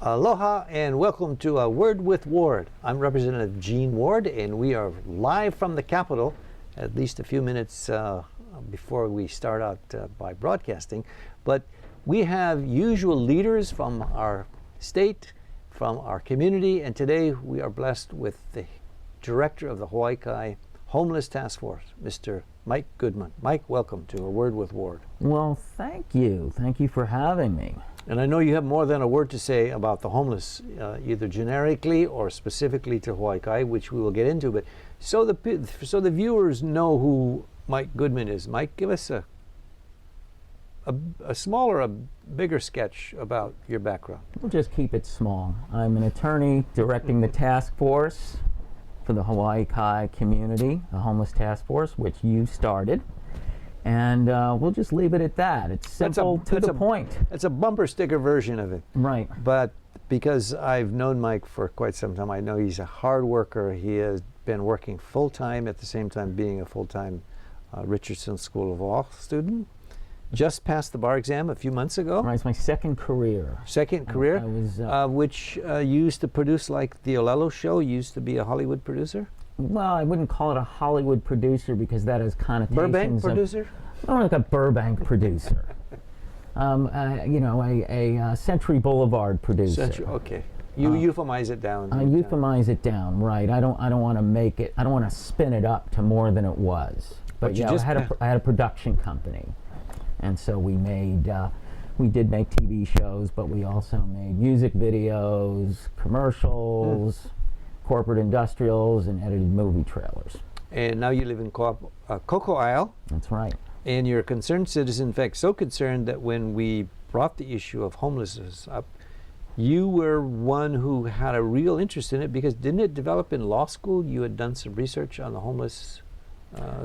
Aloha and welcome to A Word with Ward. I'm Representative Gene Ward and we are live from the Capitol at least a few minutes before we start out by broadcasting. But we have usual leaders from our state, from our community, and today we are blessed with the Director of the Hawaii Kai Homeless Task Force, Mr. Mike Goodman. Mike, welcome to A Word with Ward. Well, thank you. Thank you for having me. And I know you have more than a word to say about the homeless, either generically or specifically to Hawaii Kai, which we will get into. But so the viewers know who Mike Goodman is. Mike, give us a small or a bigger sketch about your background. We'll just keep it small. I'm an attorney directing the task force for the Hawaii Kai community, the homeless task force, which you started. And we'll just leave it at that. It's simple to the point. It's a bumper sticker version of it. Right. But because I've known Mike for quite some time, I know he's a hard worker. He has been working full-time at the same time being a full-time Richardson School of Law student. Just passed the bar exam a few months ago. Right, it's my second career. Second career, I was, which used to produce like the Olelo show, used to be a Hollywood producer. Well, I wouldn't call it a Hollywood producer because that has connotations Burbank producer? More like a Burbank producer. You know, a Century Boulevard producer. Okay. You euphemize it down. I euphemize it down, right. I don't want to make it, I don't want to spin it up to more than it was. But yeah, I had a production company. And so we did make TV shows, but we also made music videos, commercials, corporate industrials, and edited movie trailers. And now you live in Cocoa Isle. That's right. And you're a concerned citizen, in fact, so concerned that when we brought the issue of homelessness up, you were one who had a real interest in it because didn't it develop in law school? You had done some research on the homeless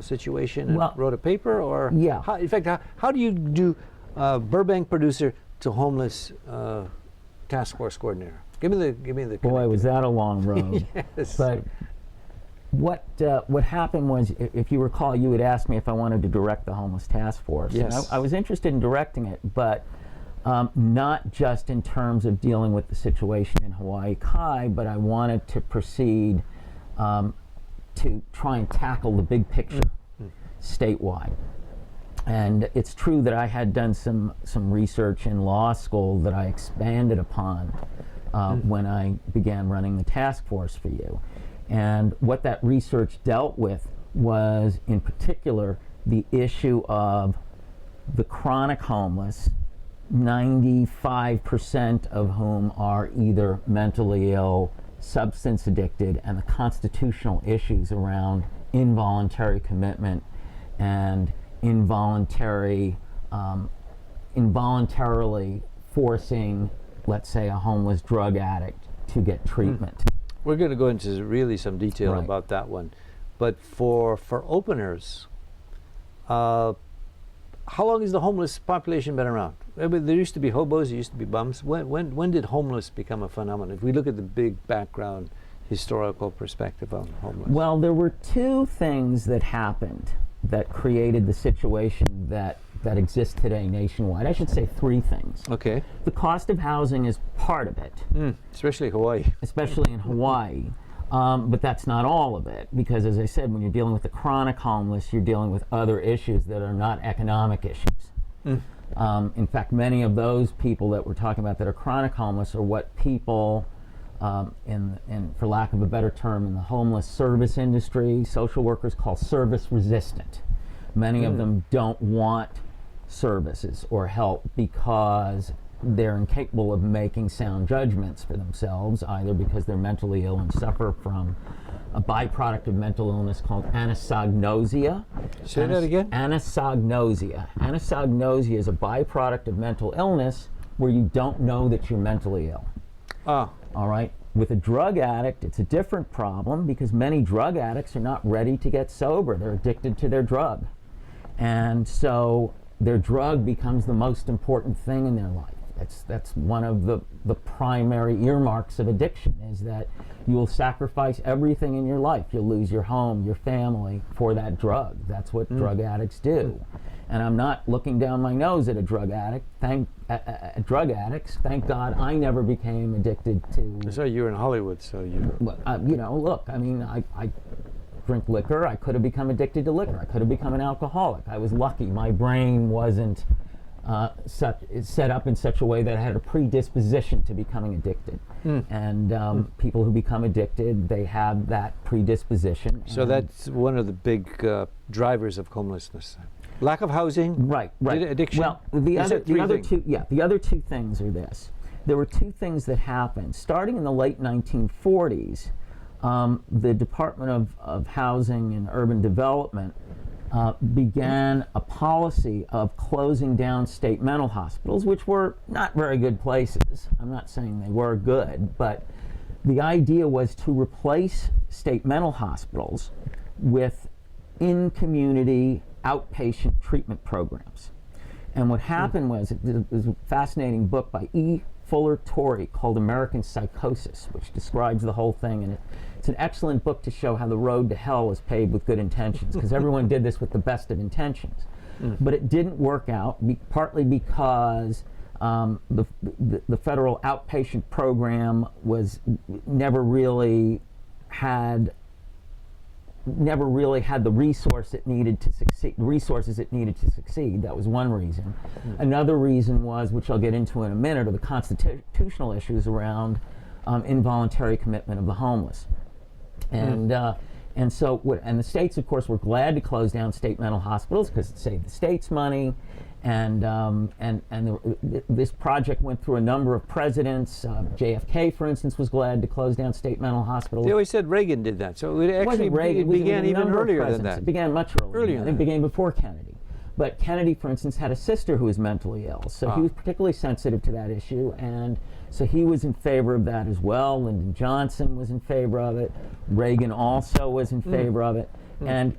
situation and wrote a paper, or yeah. In fact, how do you do Burbank producer to homeless task force coordinator? Give me the. Boy, was that a long road. Yes. But what happened was, if you recall, you had asked me if I wanted to direct the homeless task force. Yes. And I was interested in directing it, but not just in terms of dealing with the situation in Hawaii Kai, but I wanted to proceed to try and tackle the big picture statewide. And it's true that I had done some research in law school that I expanded upon when I began running the task force for you. And what that research dealt with was, in particular, the issue of the chronic homeless, 95% of whom are either mentally ill, substance addicted, and the constitutional issues around involuntary commitment and involuntarily forcing, let's say, a homeless drug addict to get treatment. We're going to go into really some detail Right. about that one. But for openers, how long has the homeless population been around? I mean, there used to be hobos, there used to be bums. When did homeless become a phenomenon? If we look at the big background historical perspective on homeless. Well, there were two things that happened that created the situation that exists today nationwide. I should say three things. Okay. The cost of housing is part of it. Especially Hawaii. Especially in Hawaii. But that's not all of it, because as I said, when you're dealing with the chronic homeless, you're dealing with other issues that are not economic issues. In fact, many of those people that we're talking about that are chronic homeless are what people, for lack of a better term, in the homeless service industry, social workers call service resistant. Many of them don't want services or help because they're incapable of making sound judgments for themselves, either because they're mentally ill and suffer from a byproduct of mental illness called anosognosia. Say that again? Anosognosia. Anosognosia is a byproduct of mental illness where you don't know that you're mentally ill. All right? With a drug addict, it's a different problem because many drug addicts are not ready to get sober. They're addicted to their drug. And so their drug becomes the most important thing in their life. That's one of the primary earmarks of addiction, is that you will sacrifice everything in your life. You'll lose your home, your family for that drug. That's what drug addicts do. And I'm not looking down my nose at a drug addict. Drug addicts. Thank God I never became addicted to. So you're in Hollywood, so you. You know, look. I mean, I drink liquor. I could have become addicted to liquor. I could have become an alcoholic. I was lucky. My brain wasn't set up in such a way that I had a predisposition to becoming addicted. And people who become addicted, they have that predisposition. So that's one of the big drivers of homelessness. Lack of housing, right. Addiction. Well, the other two things are this. There were two things that happened. Starting in the late 1940s, the Department of Housing and Urban Development began a policy of closing down state mental hospitals, which were not very good places. I'm not saying they were good, but the idea was to replace state mental hospitals with in-community outpatient treatment programs. And what happened was, it was a fascinating book by E. Fuller Torrey called American Psychosis, which describes the whole thing, and it's an excellent book to show how the road to hell is paved with good intentions, because everyone did this with the best of intentions. But it didn't work out, partly because the federal outpatient program was never really had the resources it needed to succeed. That was one reason. Another reason was, which I'll get into in a minute, are the constitutional issues around involuntary commitment of the homeless. And the states, of course, were glad to close down state mental hospitals because it saved the states money. This project went through a number of presidents. JFK, for instance, was glad to close down state mental hospitals. They always said Reagan did that, so it actually Reagan, began even earlier than that. It began much earlier. It began before Kennedy. But Kennedy, for instance, had a sister who was mentally ill, so he was particularly sensitive to that issue, and so he was in favor of that as well. Lyndon Johnson was in favor of it. Reagan also was in favor of it, and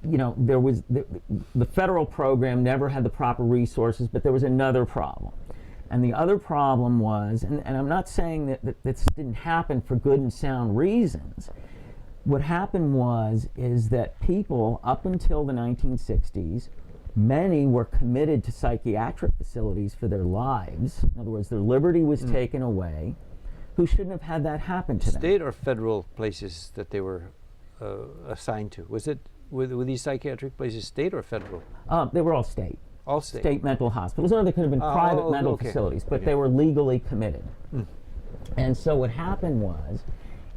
there was the federal program never had the proper resources, but there was another problem. And the other problem was, and I'm not saying that this didn't happen for good and sound reasons. What happened is that people up until the 1960s, many were committed to psychiatric facilities for their lives. In other words, their liberty was taken away, who shouldn't have had that happen to them. State or federal places that they were assigned to? Were these psychiatric places state or federal? They were all state. All state. State mental hospitals, or they could have been private mental facilities, but they were legally committed. And so what happened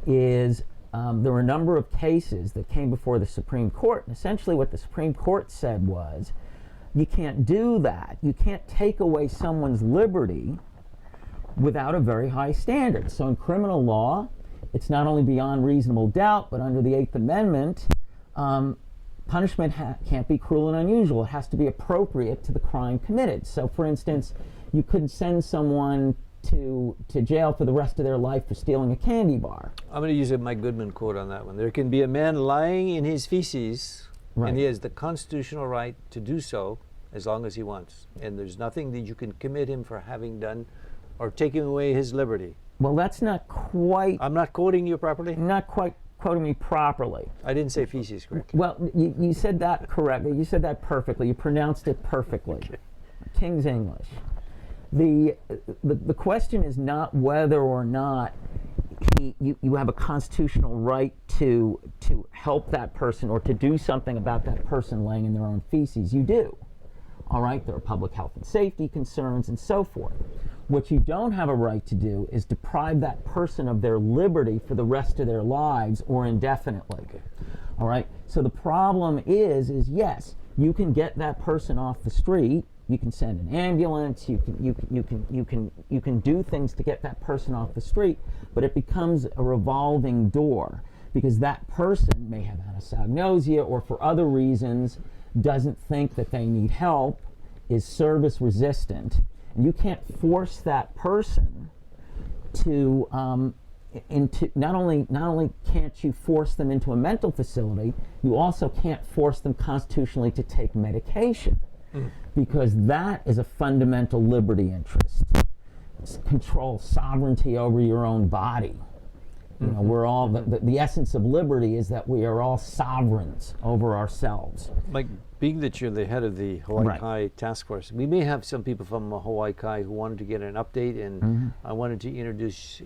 is there were a number of cases that came before the Supreme Court, and essentially what the Supreme Court said was, you can't do that. You can't take away someone's liberty without a very high standard. So in criminal law, it's not only beyond reasonable doubt, but under the Eighth Amendment, punishment can't be cruel and unusual. It has to be appropriate to the crime committed. So, for instance, you couldn't send someone to jail for the rest of their life for stealing a candy bar. I'm going to use a Mike Goodman quote on that one. There can be a man lying in his feces, and he has the constitutional right to do so as long as he wants. And there's nothing that you can commit him for having done or taking away his liberty. Well, that's not quite... I'm not quoting you properly? Not quite quoting me properly. I didn't say feces correctly. Well, you said that correctly. You said that perfectly. You pronounced it perfectly. Okay. King's English. The question is not whether or not you have a constitutional right to help that person or to do something about that person laying in their own feces. You do. All right? There are public health and safety concerns and so forth. What you don't have a right to do is deprive that person of their liberty for the rest of their lives or indefinitely. Okay. All right? So the problem is yes, you can get that person off the street. You can send an ambulance. You can do things to get that person off the street, but it becomes a revolving door because that person may have anosognosia or for other reasons doesn't think that they need help, is service resistant, and you can't force that person to not only can't you force them into a mental facility, you also can't force them constitutionally to take medication. because that is a fundamental liberty interest. It's control, sovereignty over your own body. You know, we're all, the essence of liberty is that we are all sovereigns over ourselves. Mike, being that you're the head of the Hawaii Right. Kai Task Force, we may have some people from Hawaii Kai who wanted to get an update, and I wanted to introduce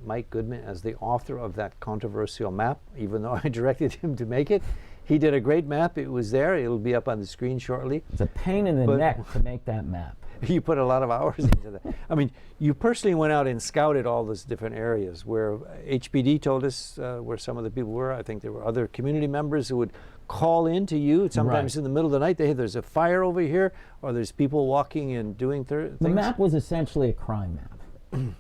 Mike Goodman as the author of that controversial map, even though I directed him to make it. He did a great map. It was there. It'll be up on the screen shortly. It's a pain in the neck to make that map. You put a lot of hours into that. I mean, you personally went out and scouted all those different areas where HPD told us where some of the people were. I think there were other community members who would call in to you sometimes in the middle of the night. Hey, there's a fire over here, or there's people walking and doing things. The map was essentially a crime map.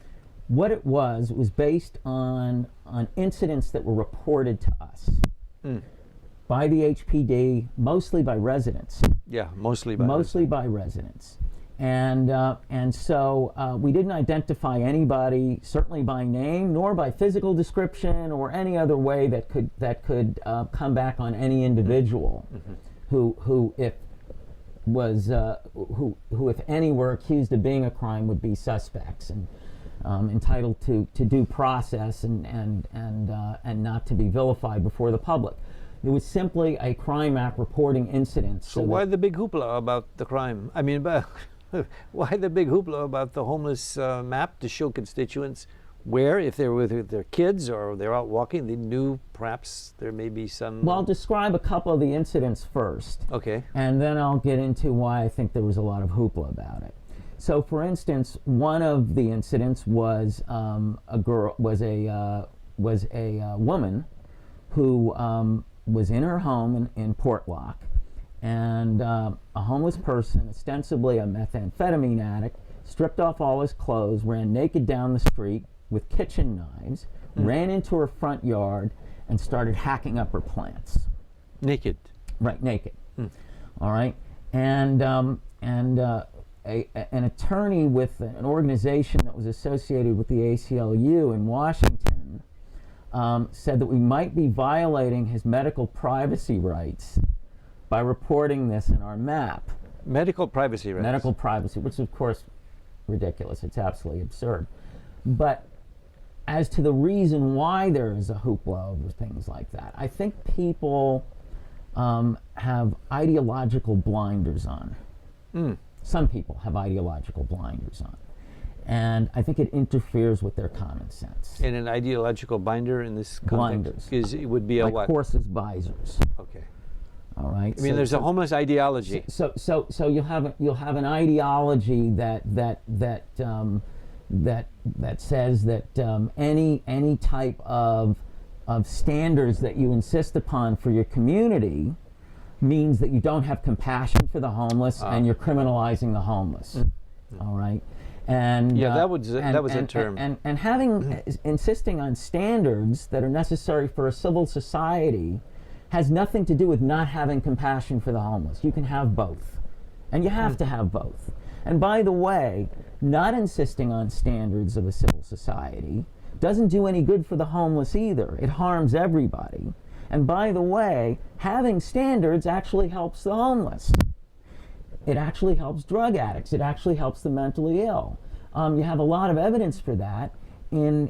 What it was based on incidents that were reported to us by the HPD, mostly by residents. Yeah, mostly by residents. And so we didn't identify anybody, certainly by name, nor by physical description, or any other way that could come back on any individual who if any were accused of being a crime would be suspects and entitled to due process and not to be vilified before the public. It was simply a crime map reporting incidents. So why the big hoopla about the crime? I mean, why the big hoopla about the homeless map to show constituents where, if they're with their kids or they're out walking, they knew perhaps there may be some... Well, I'll describe a couple of the incidents first. Okay. And then I'll get into why I think there was a lot of hoopla about it. So, for instance, one of the incidents was a woman who was in her home in Portlock, and a homeless person, ostensibly a methamphetamine addict, stripped off all his clothes, ran naked down the street with kitchen knives, ran into her front yard, and started hacking up her plants. Naked. Right, naked. All right, and an attorney with an organization that was associated with the ACLU in Washington said that we might be violating his medical privacy rights by reporting this in our map. Medical privacy rights. Medical privacy, which is, of course, ridiculous. It's absolutely absurd. But as to the reason why there is a hoopla over things like that, I think people have ideological blinders on. Some people have ideological blinders on. And I think it interferes with their common sense. And an ideological binder in this context it would be a like what? Horses' visors. Okay. All right. I mean, there's a homeless ideology. So you'll have an ideology that says that any type of standards that you insist upon for your community means that you don't have compassion for the homeless and you're criminalizing the homeless. All right. And that was a term. And having insisting on standards that are necessary for a civil society has nothing to do with not having compassion for the homeless. You can have both, and you have to have both. And by the way, not insisting on standards of a civil society doesn't do any good for the homeless either. It harms everybody. And by the way, having standards actually helps the homeless. It actually helps drug addicts. It actually helps the mentally ill. You have a lot of evidence for that in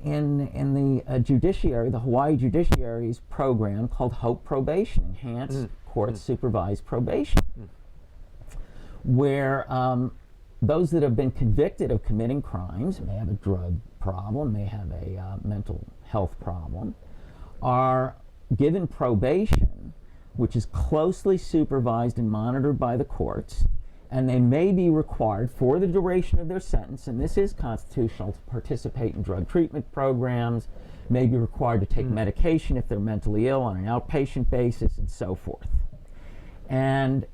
the judiciary, the Hawaii Judiciary's program called Hope Probation, Enhanced Court Supervised Probation, where those that have been convicted of committing crimes, may have a drug problem, may have a mental health problem, are given probation, which is closely supervised and monitored by the courts, and they may be required for the duration of their sentence, and this is constitutional, to participate in drug treatment programs, may be required to take medication if they're mentally ill on an outpatient basis, and so forth. And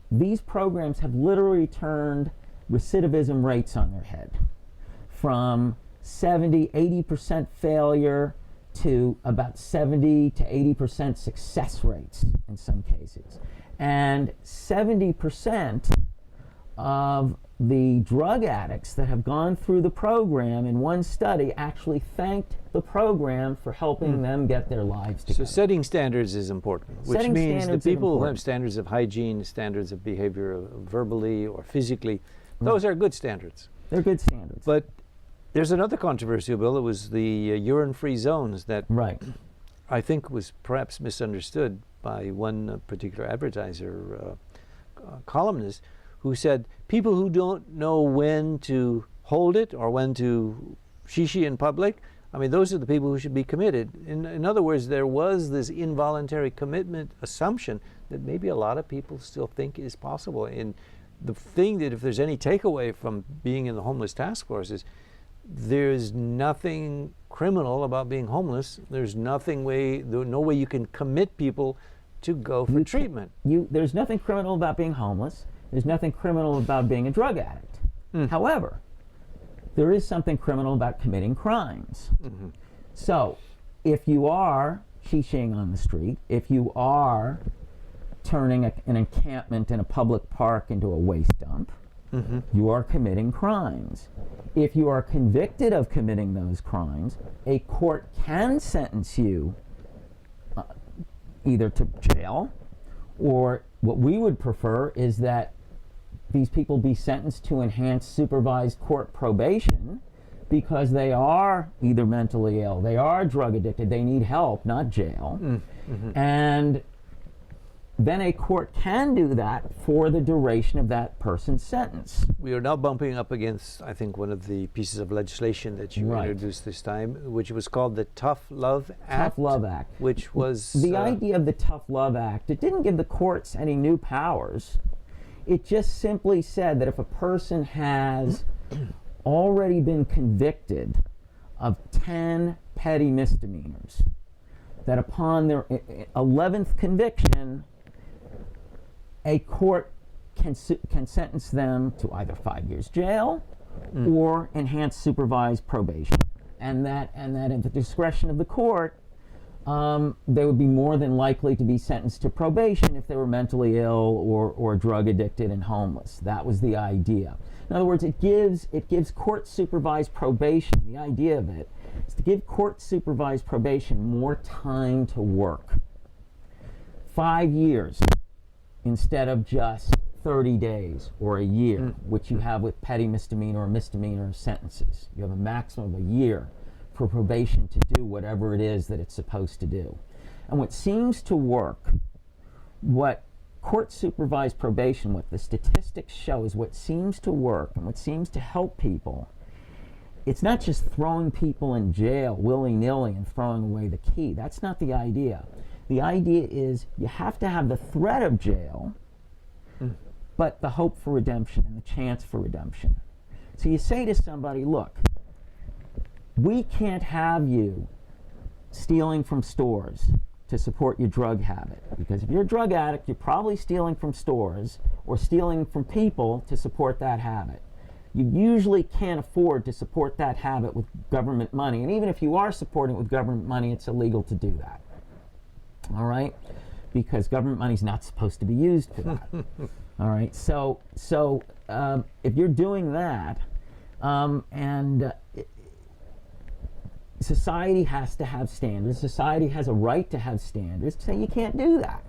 these programs have literally turned recidivism rates on their head, from 70-80% failure to about 70 to 80% success rates in some cases. And 70% of the drug addicts that have gone through the program in one study actually thanked the program for helping them get their lives together. So setting standards is important, which Setting means the standards is people who have important. standards of hygiene, standards of behavior verbally or physically, those are good standards. They're good standards. But there's another controversial bill. It was the urine-free zones that right. I think was perhaps misunderstood by one particular advertiser, columnist, who said people who don't know when to hold it or when to shishi in public, I mean, those are the people who should be committed. In other words, there was this involuntary commitment assumption that maybe a lot of people still think is possible. And the thing that if there's any takeaway from being in the homeless task force is there's nothing criminal about being homeless. There's no way you can commit people to go for treatment. There's nothing criminal about being homeless. There's nothing criminal about being a drug addict. However, there is something criminal about committing crimes. So, if you are shishiing on the street, if you are turning an encampment in a public park into a waste dump, you are committing crimes. If you are convicted of committing those crimes, a court can sentence you either to jail, or what we would prefer is that these people be sentenced to enhanced supervised court probation because they are either mentally ill, they are drug addicted, they need help, not jail. And then a court can do that for the duration of that person's sentence. We are now bumping up against, I think, one of the pieces of legislation that you introduced this time, which was called the Tough Love Act. Tough Love Act. Which was... The idea of the Tough Love Act, it didn't give the courts any new powers. It just simply said that if a person has already been convicted of 10 petty misdemeanors, that upon their 11th conviction, a court can sentence them to either 5 years jail or enhanced supervised probation, and that at the discretion of the court, they would be more than likely to be sentenced to probation if they were mentally ill or drug addicted and homeless. That was the idea. In other words, it gives court supervised probation. The idea of it is to give court supervised probation more time to work. 5 years. Instead of just 30 days or a year, which you have with petty misdemeanor or misdemeanor sentences. You have a maximum of a year for probation to do whatever it is that it's supposed to do. And what seems to work, what court supervised probation, what the statistics show is what seems to work and what seems to help people, it's not just throwing people in jail willy-nilly and throwing away the key. That's not the idea. The idea is you have to have the threat of jail, but the hope for redemption and the chance for redemption. So you say to somebody, look, we can't have you stealing from stores to support your drug habit. Because if you're a drug addict, you're probably stealing from stores or stealing from people to support that habit. You usually can't afford to support that habit with government money. And even if you are supporting it with government money, it's illegal to do that. All right, because government money is not supposed to be used for that. All right, so if you're doing that, society has to have standards. Society has a right to have standards. Say you can't do that.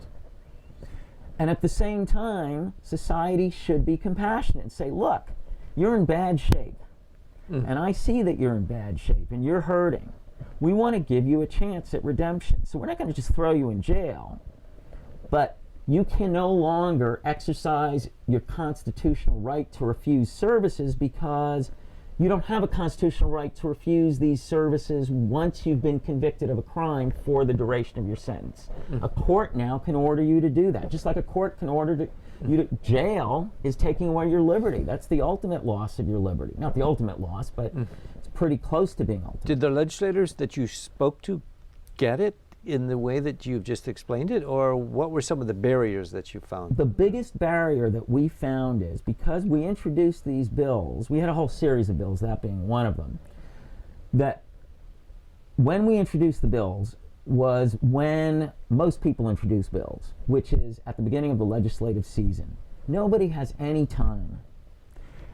And at the same time, society should be compassionate and say, look, you're in bad shape, and I see that you're in bad shape, and you're hurting. We want to give you a chance at redemption. So we're not going to just throw you in jail, but you can no longer exercise your constitutional right to refuse services because you don't have a constitutional right to refuse these services once you've been convicted of a crime for the duration of your sentence. A court now can order you to do that, just like a court can order you to jail is taking away your liberty. That's the ultimate loss of your liberty. Not the ultimate loss, but it's pretty close to being ultimate. Did the legislators that you spoke to get it in the way that you've just explained it, or what were some of the barriers that you found? The biggest barrier that we found is because we introduced these bills, we had a whole series of bills, that being one of them, that when we introduced the bills was when most people introduce bills, which is at the beginning of the legislative season. Nobody has any time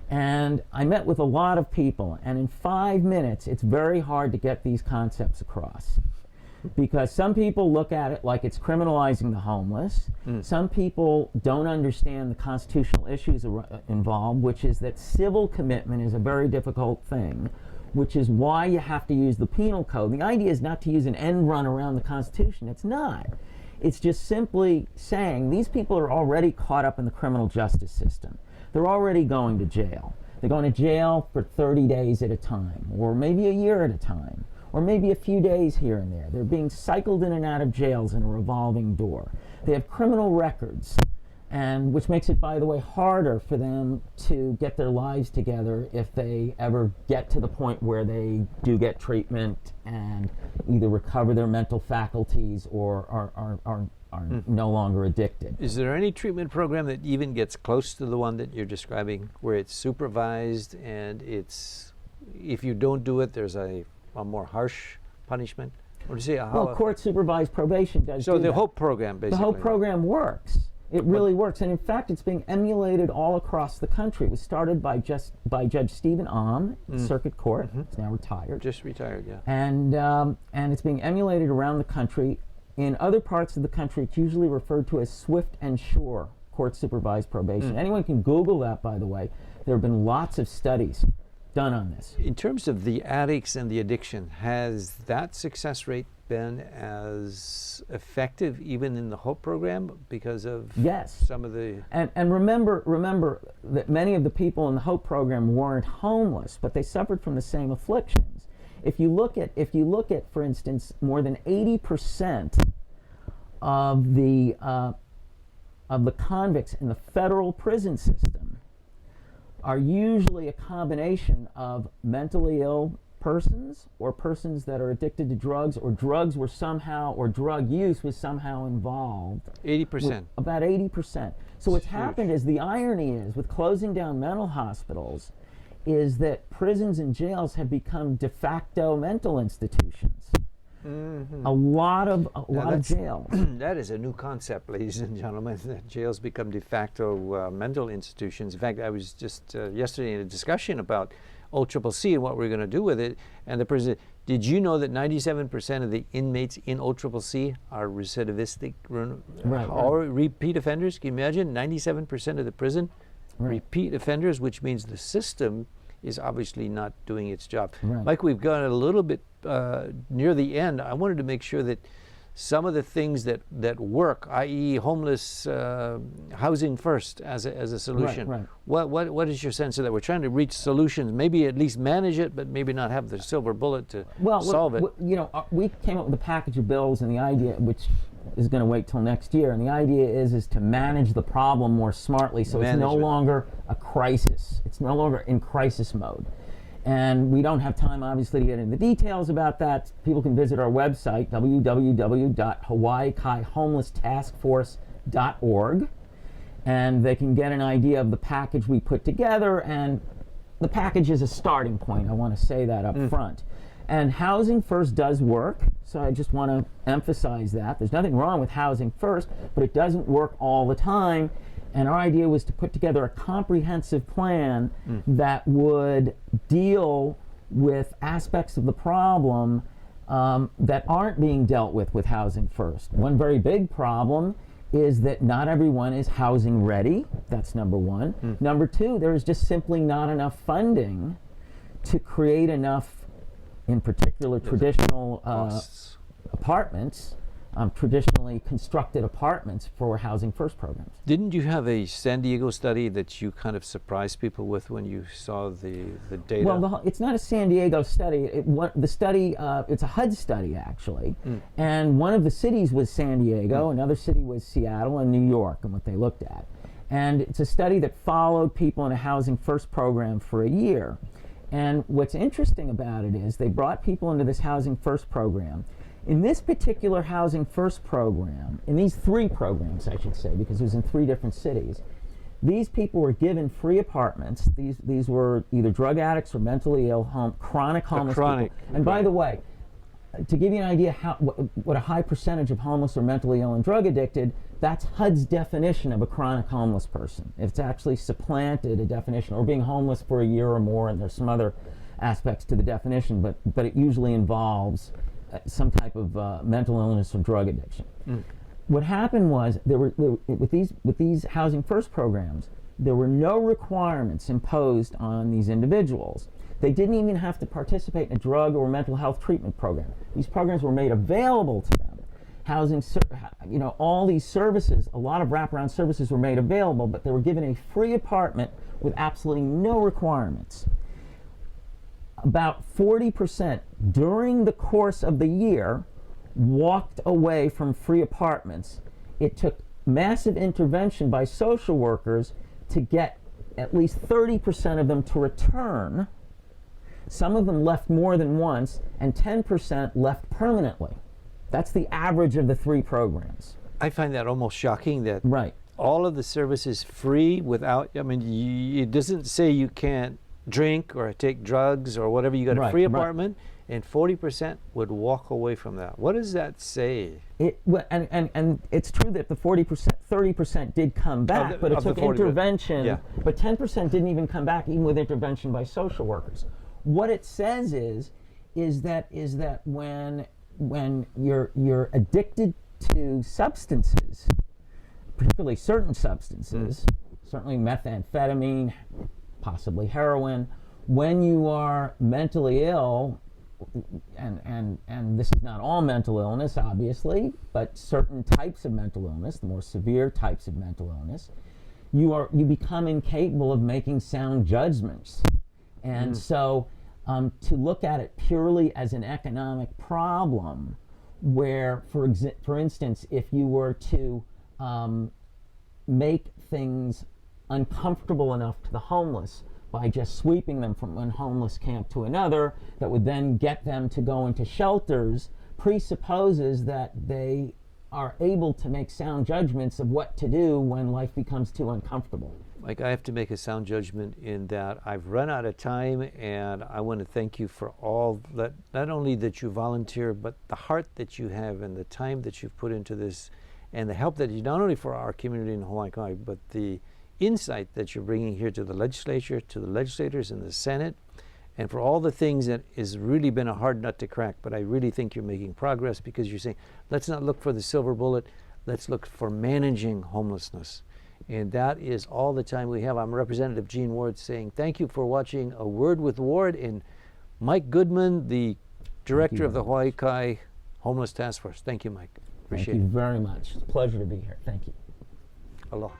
And I met with a lot of people, and in 5 minutes, it's very hard to get these concepts across. Because some people look at it like it's criminalizing the homeless. Some people don't understand the constitutional issues involved, which is that civil commitment is a very difficult thing, which is why you have to use the penal code. The idea is not to use an end run around the Constitution. It's not. It's just simply saying these people are already caught up in the criminal justice system. They're already going to jail. They're going to jail for 30 days at a time, or maybe a year at a time, or maybe a few days here and there. They're being cycled in and out of jails in a revolving door. They have criminal records, and which makes it, by the way, harder for them to get their lives together if they ever get to the point where they do get treatment and either recover their mental faculties or are no longer addicted. Is there any treatment program that even gets close to the one that you're describing, where it's supervised and it's, if you don't do it, there's a more harsh punishment? Or do you say, Well, court-supervised probation does so do the that. HOPE program, basically. The HOPE program works. It really works, and in fact, it's being emulated all across the country. It was started by Judge Stephen Ahm, Circuit Court. He's now retired. Just retired, yeah. And it's being emulated around the country. In other parts of the country, it's usually referred to as swift and sure court-supervised probation. Anyone can Google that, by the way. There have been lots of studies done on this. In terms of the addicts and the addiction, has that success rate been as effective even in the HOPE program because of some of the... And remember that many of the people in the HOPE program weren't homeless, but they suffered from the same afflictions. If you look at, for instance, more than 80% of the convicts in the federal prison system are usually a combination of mentally ill persons or persons that are addicted to drugs, or drugs were somehow, or drug use was somehow involved. 80%. About 80%. So what's happened is, the irony is, with closing down mental hospitals, is that prisons and jails have become de facto mental institutions. A lot of jails. That is a new concept, ladies and gentlemen, that jails become de facto mental institutions. In fact, I was just yesterday in a discussion about OCCC and what we're going to do with it, and the president, did you know that 97% of the inmates in OCCC are recidivistic or repeat offenders? Can you imagine? 97% of the prison repeat offenders, which means the system is obviously not doing its job. Mike, we've gone a little bit near the end. I wanted to make sure that some of the things that work, i.e. homeless housing first as a solution. What is your sense of that? We're trying to reach solutions, maybe at least manage it, but maybe not have the silver bullet to solve it. We came up with a package of bills, and the idea, which is going to wait till next year, and the idea is to manage the problem more smartly, so it's no longer a crisis. It's no longer in crisis mode. And we don't have time, obviously, to get into the details about that. People can visit our website, www.hawaiikai-homelesstaskforce.org, and they can get an idea of the package we put together. And the package is a starting point. I want to say that up front. And Housing First does work, so I just want to emphasize that. There's nothing wrong with Housing First, but it doesn't work all the time. And our idea was to put together a comprehensive plan that would deal with aspects of the problem that aren't being dealt with Housing First. One very big problem is that not everyone is housing ready. That's number one. Number two, there is just simply not enough funding to create enough, in particular, traditional apartments, traditionally constructed apartments for Housing First programs. Didn't you have a San Diego study that you kind of surprised people with when you saw the data? Well, it's not a San Diego study. The study, it's a HUD study, actually. And one of the cities was San Diego, another city was Seattle and New York, and what they looked at. And it's a study that followed people in a Housing First program for a year. And what's interesting about it is they brought people into this Housing First program. In this particular Housing First program, in these three programs, I should say, because it was in three different cities, these people were given free apartments. These were either drug addicts or mentally ill, chronic homeless people. And by the way, to give you an idea what a high percentage of homeless are mentally ill and drug addicted, that's HUD's definition of a chronic homeless person. It's actually supplanted a definition, or being homeless for a year or more, and there's some other aspects to the definition, but it usually involves some type of mental illness or drug addiction. What happened was with these Housing First programs, there were no requirements imposed on these individuals. They didn't even have to participate in a drug or mental health treatment program. These programs were made available to them. All these services, a lot of wraparound services were made available, but they were given a free apartment with absolutely no requirements. About 40% during the course of the year walked away from free apartments. It took massive intervention by social workers to get at least 30% of them to return. Some of them left more than once, and 10% left permanently. That's the average of the 3 programs. I find that almost shocking that Right. all of the services free without, it doesn't say you can't drink or take drugs or whatever. You got a free apartment, and 40% would walk away from that. What does that say? And it's true that the 40%, 30% did come back, but it took intervention. Yeah. But 10% didn't even come back, even with intervention by social workers. What it says is that when you're addicted to substances, particularly certain substances, certainly methamphetamine, possibly heroin, when you are mentally ill, and this is not all mental illness, obviously, but certain types of mental illness, the more severe types of mental illness, you become incapable of making sound judgments. And so to look at it purely as an economic problem, where, for instance, if you were to make things uncomfortable enough to the homeless by just sweeping them from one homeless camp to another, that would then get them to go into shelters, presupposes that they are able to make sound judgments of what to do when life becomes too uncomfortable. Mike, I have to make a sound judgment in that I've run out of time, and I want to thank you for all that, not only that you volunteer, but the heart that you have and the time that you've put into this, and the help that you, not only for our community in Hawaii County, but the insight that you're bringing here to the legislature, to the legislators in the Senate, and for all the things that has really been a hard nut to crack. But I really think you're making progress, because you're saying, let's not look for the silver bullet, let's look for managing homelessness. And that is all the time we have. I'm Representative Gene Ward saying thank you for watching A Word with Ward, and Mike Goodman, the director of the Hawaii Kai Homeless Task Force. Thank you, Mike. Appreciate it. Thank you very much. It's a pleasure to be here. Thank you. Aloha.